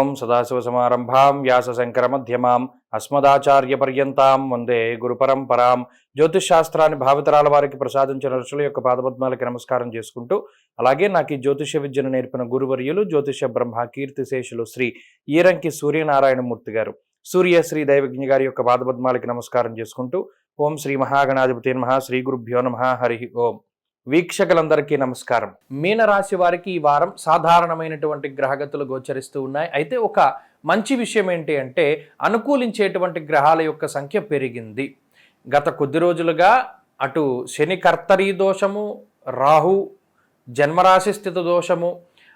ఓం సదాశివసమారంభాం వ్యాసశంకరమధ్యమాం అస్మదాచార్యపర్యంతాం వందే గురుపరంపరాం. జ్యోతిష్ శాస్త్రాన్ని భావితరాల వారికి ప్రసాదించిన ఋషుల యొక్క పాదపద్మాలకి నమస్కారం చేసుకుంటూ, అలాగే నాకు ఈ జ్యోతిష విద్యను నేర్పిన గురువర్యులు జ్యోతిష బ్రహ్మ కీర్తిశేషులు శ్రీ ఈరంకి సూర్యనారాయణమూర్తి గారు, సూర్యశ్రీ దైవజ్ఞ గారి యొక్క పాదపద్మాలకి నమస్కారం చేసుకుంటూ, ఓం శ్రీ మహాగణాధిపతి నమః, శ్రీ గురుభ్యో నమః, హరి ఓం. వీక్షకులందరికీ నమస్కారం. మీనరాశి వారికి ఈ వారం సాధారణమైనటువంటి గ్రహగతులు గోచరిస్తూ ఉన్నాయి. అయితే ఒక మంచి విషయం ఏంటి అంటే, అనుకూలించేటువంటి గ్రహాల యొక్క సంఖ్య పెరిగింది. గత కొద్ది రోజులుగా అటు శని కర్తరీ దోషము, రాహు జన్మరాశి స్థితి దోషము,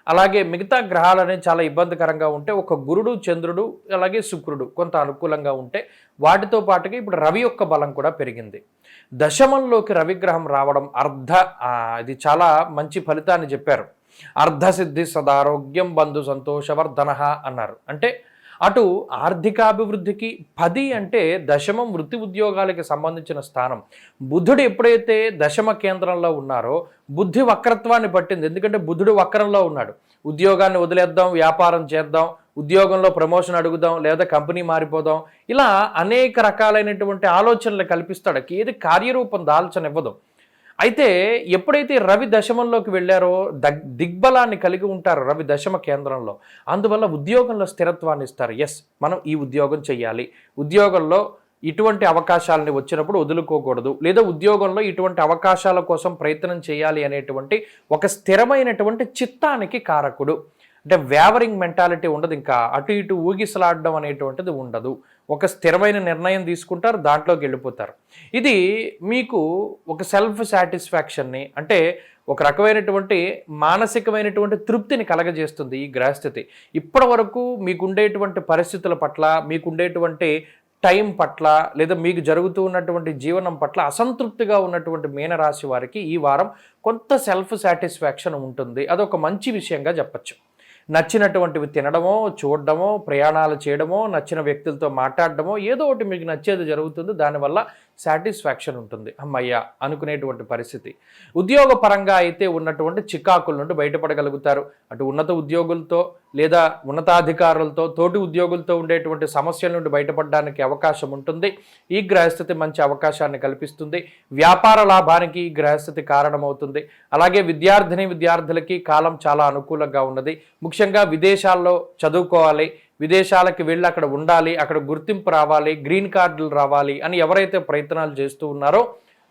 అలాగే మిగతా గ్రహాలనే చాలా ఇబ్బందికరంగా ఉంటే, ఒక గురుడు, చంద్రుడు, అలాగే శుక్రుడు కొంత అనుకూలంగా ఉంటే, వాటితో పాటుగా ఇప్పుడు రవి యొక్క బలం కూడా పెరిగింది. దశమంలోకి రవిగ్రహం రావడం ఇది చాలా మంచి ఫలితాన్ని చెప్పారు. అర్ధసిద్ధి సదారోగ్యం బంధు సంతోషవర్ధన అన్నారు. అంటే అటు ఆర్థికాభివృద్ధికి 10 అంటే దశమం వృత్తి ఉద్యోగాలకి సంబంధించిన స్థానం. బుధుడు ఎప్పుడైతే దశమ కేంద్రంలో ఉన్నారో బుద్ధి వక్రత్వాన్ని పట్టింది. ఎందుకంటే బుధుడు వక్రంలో ఉన్నాడు. ఉద్యోగాన్ని వదిలేద్దాం, వ్యాపారం చేద్దాం, ఉద్యోగంలో ప్రమోషన్ అడుగుదాం, లేదా కంపెనీ మారిపోదాం, ఇలా అనేక రకాలైనటువంటి ఆలోచనలు కల్పిస్తాడు. ఏది కార్యరూపం దాల్చనివ్వదు. అయితే ఎప్పుడైతే రవి దశమంలోకి వెళ్ళారో దిగ్బలాన్ని కలిగి ఉంటారు రవి దశమ కేంద్రంలో. అందువల్ల ఉద్యోగంలో స్థిరత్వాన్ని ఇస్తారు. మనం ఈ ఉద్యోగం చెయ్యాలి, ఉద్యోగంలో ఇటువంటి అవకాశాలని వచ్చినప్పుడు వదులుకోకూడదు, లేదా ఉద్యోగంలో ఇటువంటి అవకాశాల కోసం ప్రయత్నం చేయాలి అనేటువంటి ఒక స్థిరమైనటువంటి చిత్తానికి కారకుడు. అంటే వేవరింగ్ మెంటాలిటీ ఉండదు, ఇంకా అటు ఇటు ఊగిసలాడడం అనేటువంటిది ఉండదు. ఒక స్థిరమైన నిర్ణయం తీసుకుంటారు, దాంట్లోకి వెళ్ళిపోతారు. ఇది మీకు ఒక సెల్ఫ్ సాటిస్ఫాక్షన్ని, అంటే ఒక రకమైనటువంటి మానసికమైనటువంటి తృప్తిని కలగజేస్తుంది ఈ గ్రహస్థితి. ఇప్పటి వరకు మీకుండేటువంటి పరిస్థితుల పట్ల, మీకుండేటువంటి టైం పట్ల, లేదా మీకు జరుగుతూ ఉన్నటువంటి జీవనం పట్ల అసంతృప్తిగా ఉన్నటువంటి మీనరాశి వారికి ఈ వారం కొంత సెల్ఫ్ సాటిస్ఫాక్షన్ ఉంటుంది. అదొక మంచి విషయంగా చెప్పచ్చు. నచ్చినటువంటివి తినడమో, చూడడమో, ప్రయాణాలు చేయడమో, నచ్చిన వ్యక్తులతో మాట్లాడడమో, ఏదో ఒకటి మీకు నచ్చేది జరుగుతుంది. దానివల్ల సాటిస్ఫాక్షన్ ఉంటుంది. అమ్మయ్య అనుకునేటువంటి పరిస్థితి. ఉద్యోగ పరంగా అయితే ఉన్నటువంటి చికాకుల నుండి బయటపడగలుగుతారు. అటు ఉన్నత ఉద్యోగులతో లేదా ఉన్నతాధికారులతో, తోటి ఉద్యోగులతో ఉండేటువంటి సమస్యల నుండి బయటపడడానికి అవకాశం ఉంటుంది. ఈ గ్రహస్థితి మంచి అవకాశాన్ని కల్పిస్తుంది. వ్యాపార లాభానికి ఈ గ్రహస్థితి కారణమవుతుంది. అలాగే విద్యార్థులకి కాలం చాలా అనుకూలంగా ఉన్నది. ముఖ్యంగా విదేశాల్లో చదువుకోవాలి, విదేశాలకు వెళ్ళి అక్కడ ఉండాలి, అక్కడ గుర్తింపు రావాలి, గ్రీన్ కార్డులు రావాలి అని ఎవరైతే ప్రయత్నాలు చేస్తూ ఉన్నారో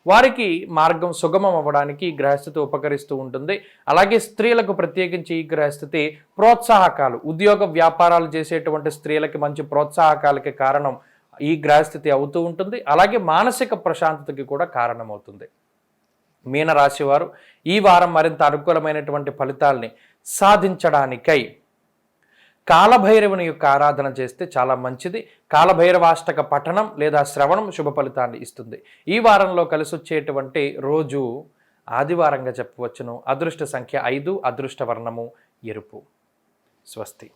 వారికి మార్గం సుగమం అవ్వడానికి ఈ గ్రహస్థితి ఉపకరిస్తూ ఉంటుంది. అలాగే స్త్రీలకు ప్రత్యేకించి ఈ గ్రహస్థితి ప్రోత్సాహకాలు, ఉద్యోగ వ్యాపారాలు చేసేటువంటి స్త్రీలకి మంచి ప్రోత్సాహకాలకి కారణం ఈ గ్రహస్థితి అవుతూ ఉంటుంది. అలాగే మానసిక ప్రశాంతతకి కూడా కారణమవుతుంది. మీనరాశి వారు ఈ వారం మరింత అనుకూలమైనటువంటి ఫలితాల్ని సాధించడానికై కాలభైరవుని యొక్క ఆరాధన చేస్తే చాలా మంచిది. కాలభైరవాష్టక పఠనం లేదా శ్రవణం శుభ ఫలితాన్ని ఇస్తుంది. ఈ వారంలో కలిసి వచ్చేటువంటి రోజు ఆదివారంగా చెప్పవచ్చును. అదృష్ట సంఖ్య 5, అదృష్ట వర్ణము ఎరుపు. స్వస్తి.